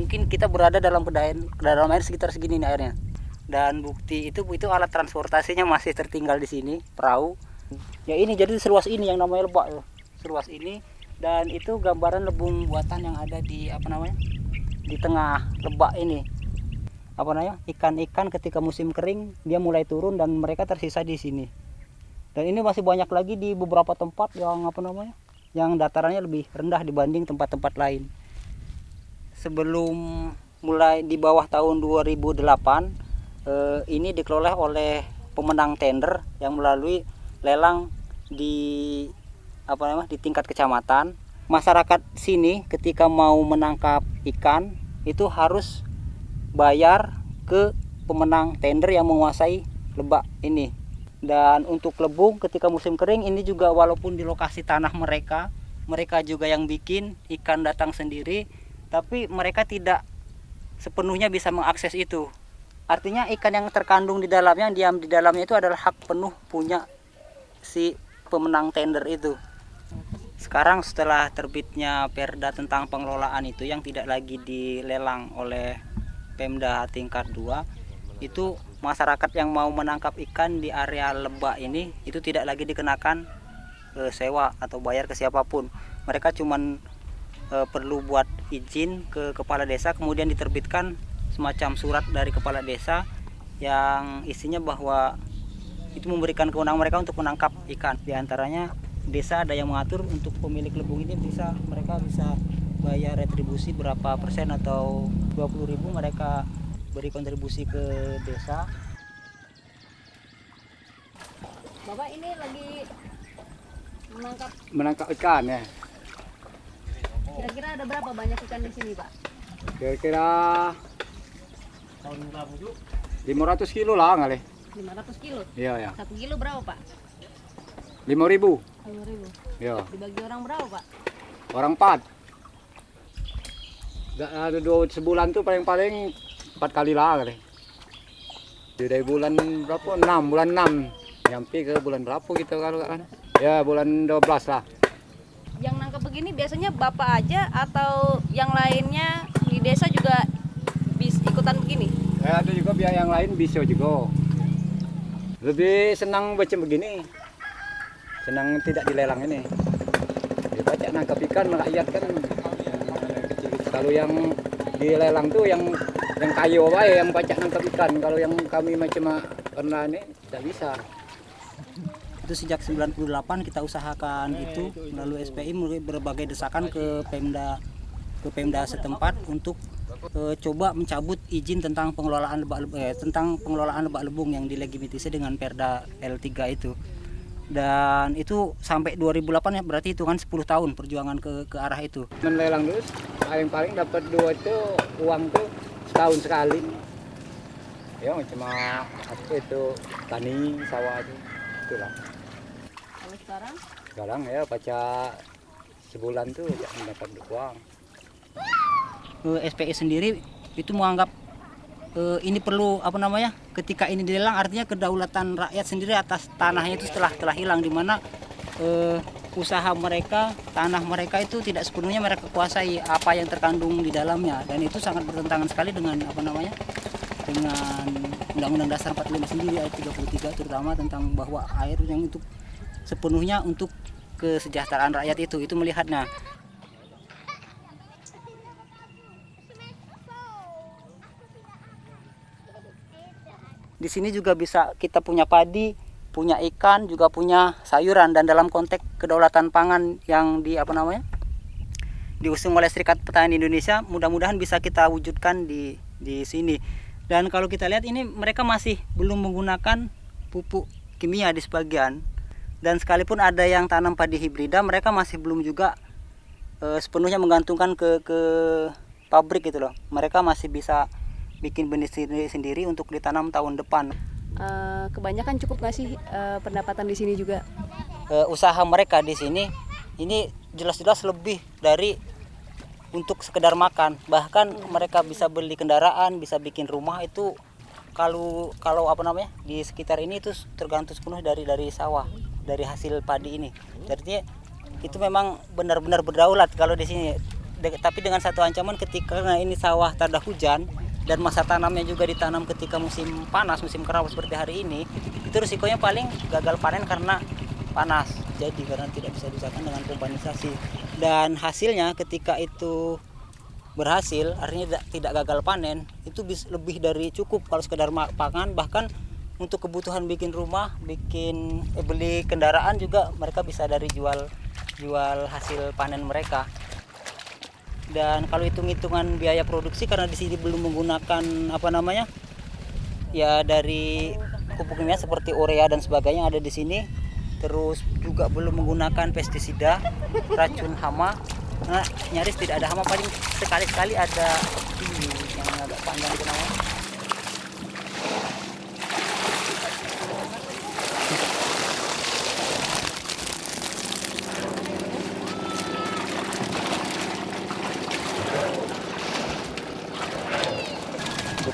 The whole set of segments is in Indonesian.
mungkin kita berada dalam dalam air sekitar segini nih airnya. Dan bukti itu alat transportasinya masih tertinggal di sini, perahu. Ya ini jadi seluas ini yang namanya Lebak ya. Seluas ini, dan itu gambaran lebung buatan yang ada di di tengah Lebak ini. Ikan-ikan ketika musim kering dia mulai turun dan mereka tersisa di sini. Dan ini masih banyak lagi di beberapa tempat yang yang datarannya lebih rendah dibanding tempat-tempat lain. Sebelum mulai di bawah tahun 2008 ini dikelola oleh pemenang tender yang melalui lelang di di tingkat kecamatan. Masyarakat sini ketika mau menangkap ikan itu harus bayar ke pemenang tender yang menguasai Lebak ini. Dan untuk lebung ketika musim kering ini juga walaupun di lokasi tanah mereka juga yang bikin, ikan datang sendiri, tapi mereka tidak sepenuhnya bisa mengakses itu. Artinya ikan yang terkandung di dalamnya, yang diam di dalamnya itu adalah hak penuh punya si pemenang tender itu. Sekarang setelah terbitnya Perda tentang pengelolaan itu yang tidak lagi dilelang oleh Pemda tingkat 2, itu masyarakat yang mau menangkap ikan di area Lebak ini itu tidak lagi dikenakan sewa atau bayar ke siapapun. Mereka cuman perlu buat izin ke kepala desa, kemudian diterbitkan semacam surat dari kepala desa yang isinya bahwa itu memberikan kewenangan mereka untuk menangkap ikan. Di antaranya desa ada yang mengatur untuk pemilik lebung ini mereka bisa bayar retribusi berapa persen atau 20.000 mereka beri kontribusi ke desa. Bapak ini lagi menangkap ikan ya. Kira-kira ada berapa banyak ikan di sini, Pak? Kira-kira 500 kilo lah kali. 500 kilo? Iya ya. 1 kilo berapa, Pak? 5.000. 5.000. Iya. Dibagi orang berapa, Pak? Orang 4. Gak ada sebulan tuh paling 4 kali lah kali. Dari bulan berapa? 6, bulan 6. Nyampe ke bulan berapa gitu kalau kan? Ya bulan 12 lah. Yang nangkap begini biasanya Bapak aja atau yang lainnya di desa juga bisa ikutan begini? Ya, ada juga biar yang lain bisa juga. Lebih senang baca begini. Senang tidak dilelang ini. Dibaca nangkap ikan rakyat kan. Kalau yang dilelang tuh yang kayu apa ya yang baca nangkap ikan. Kalau yang kami macam pernah ini tidak bisa. Itu sejak 98 kita usahakan itu melalui SPI berbagai desakan ke Pemda setempat untuk coba mencabut izin tentang pengelolaan lebak lebung yang dilegitimasi dengan Perda L3 itu. Dan itu sampai 2008 ya, berarti itu kan 10 tahun perjuangan ke arah itu. Melelang terus paling dapat dua itu uang tuh setahun sekali. Ya cuma apa itu tani sawah itu itulah. Kalau sekarang ya baca sebulan tuh dapat uang. SPI sendiri itu menganggap ini perlu ketika ini dilelang artinya kedaulatan rakyat sendiri atas tanahnya itu telah hilang, di mana usaha mereka, tanah mereka itu tidak sepenuhnya mereka kuasai apa yang terkandung di dalamnya, dan itu sangat bertentangan sekali dengan dengan Undang-Undang Dasar 45 sendiri ayat 33 terutama tentang bahwa air yang untuk sepenuhnya untuk kesejahteraan rakyat itu melihatnya. Di sini juga bisa kita punya padi, punya ikan, juga punya sayuran, dan dalam konteks kedaulatan pangan yang diusung oleh Serikat Petani Indonesia, mudah-mudahan bisa kita wujudkan di sini. Dan kalau kita lihat ini mereka masih belum menggunakan pupuk kimia di sebagian, dan sekalipun ada yang tanam padi hibrida, mereka masih belum juga sepenuhnya menggantungkan ke pabrik gitu loh. Mereka masih bisa bikin benih sendiri untuk ditanam tahun depan. Kebanyakan cukup nggak sih pendapatan di sini juga? Usaha mereka di sini ini jelas-jelas lebih dari untuk sekedar makan. Bahkan mereka bisa beli kendaraan, bisa bikin rumah itu kalau di sekitar ini itu tergantung sepenuh dari sawah, dari hasil padi ini. Jadi itu memang benar-benar berdaulat kalau di sini. tapi dengan satu ancaman ketika ini sawah tanda hujan dan masa tanamnya juga ditanam ketika musim panas, musim kemarau seperti hari ini, itu risikonya paling gagal panen karena panas. Jadi karena tidak bisa diusahakan dengan urbanisasi. Dan hasilnya ketika itu berhasil, artinya tidak gagal panen, itu lebih dari cukup kalau sekedar pangan. Bahkan untuk kebutuhan bikin rumah, beli kendaraan juga mereka bisa dari jual hasil panen mereka. Dan kalau hitung-hitungan biaya produksi, karena di sini belum menggunakan ya dari pupuk kimia seperti urea dan sebagainya ada di sini, terus juga belum menggunakan pestisida, racun hama. Nah, nyaris tidak ada hama, paling sekali-sekali ada ini yang agak panjang itu namanya.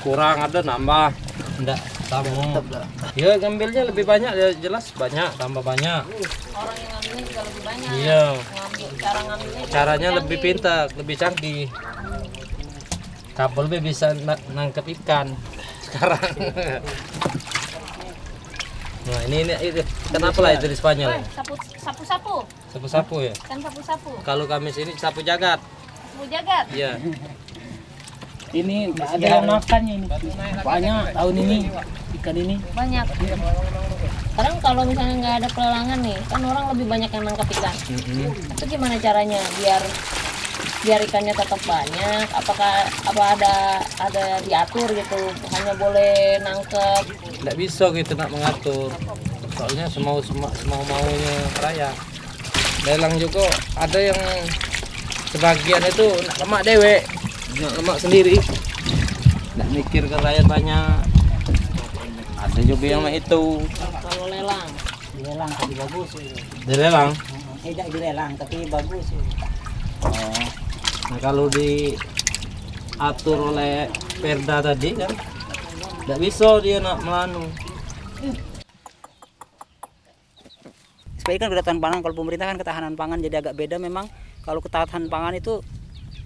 Kurang ada nambah, enggak sama. Ya ngambilnya lebih banyak ya, jelas banyak, tambah banyak. Orang yang ngambilnya juga lebih banyak. Iya. Cara ngambilnya juga Caranya lebih lebih canggih. pintar, lebih canggih. Kabel bisa nangkep ikan sekarang. Nah ini kenapa lah itu di Spanyol? Woi, sapu-sapu. Sapu-sapu ya. Kan sapu-sapu. Kalau kami sini sapu jagat. Sapu jagat. Iya. Ini ada yang makannya ini. Banyak tahun ini ikan ini. Banyak. Sekarang kalau misalnya nggak ada pelelangan nih, kan orang lebih banyak yang nangkap ikan. Itu gimana caranya biar ikannya tetap banyak? Apa ada diatur gitu? Hanya boleh nangkep. Nggak bisa gitu nak mengatur. Soalnya semau maunya raya. Lelang juga ada yang sebagian itu nak lemak dewe, nak lemak sendiri. Nggak mikir ke rakyat banyak. Ada juga yang itu. Kalau lelang. Dilelang tapi bagus. Dilelang. Tidak dilelang tapi bagus. Oh. Nah kalau diatur oleh Perda tadi kan, nggak bisa dia nak melanu. SPI kan ketahanan pangan, kalau pemerintah kan ketahanan pangan, jadi agak beda memang. Kalau ketahanan pangan itu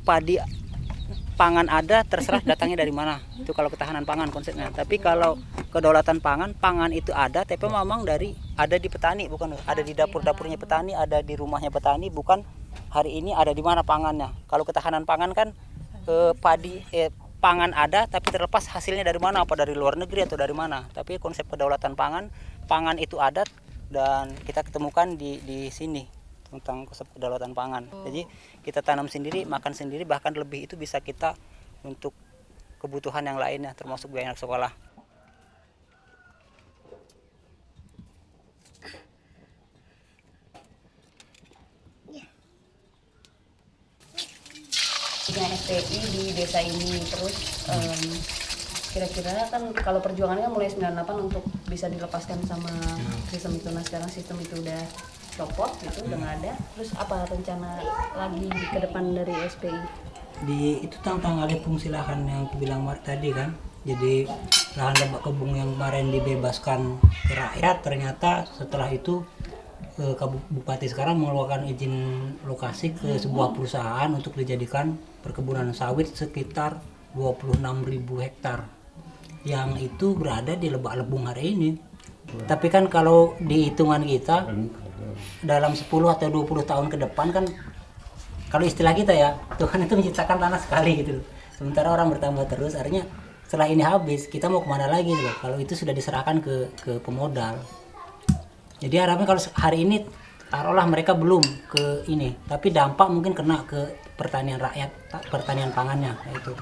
padi pangan ada, terserah datangnya dari mana. Itu kalau ketahanan pangan konsepnya. Tapi kalau kedaulatan pangan itu ada, tapi memang ada di petani, bukan ada di dapur-dapurnya petani, ada di rumahnya petani, bukan hari ini ada di mana pangannya. Kalau ketahanan pangan kan pangan ada, tapi terlepas hasilnya dari mana, apa dari luar negeri atau dari mana. Tapi konsep kedaulatan pangan itu ada, dan kita ketemukan di sini tentang konsep kedaulatan pangan. Jadi kita tanam sendiri, makan sendiri, bahkan lebih itu bisa kita untuk kebutuhan yang lainnya, termasuk biaya anak sekolah. SPI di desa ini, terus kira-kira kan kalau perjuangannya kan mulai 98 untuk bisa dilepaskan sama sistem itu. Nah sekarang sistem itu udah copot gitu, udah nggak ada. Terus apa rencana lagi ke depan dari SPI? Itu tentang alih fungsi lahan yang aku bilang tadi kan. Jadi lahan lebak kebun yang kemarin dibebaskan ke rakyat, ternyata setelah itu Bupati sekarang mengeluarkan izin lokasi ke sebuah perusahaan untuk dijadikan perkebunan sawit sekitar 26.000 hektar yang itu berada di Lebak Lebung hari ini. Tapi kan kalau di hitungan kita dalam 10 atau 20 tahun ke depan kan, kalau istilah kita ya, Tuhan itu menciptakan tanah sekali gitu. Sementara orang bertambah terus, artinya setelah ini habis kita mau kemana lagi gitu. Kalau itu sudah diserahkan ke pemodal. Jadi harapan kalau hari ini taruhlah mereka belum ke ini, tapi dampak mungkin kena ke pertanian rakyat, pertanian pangannya itu.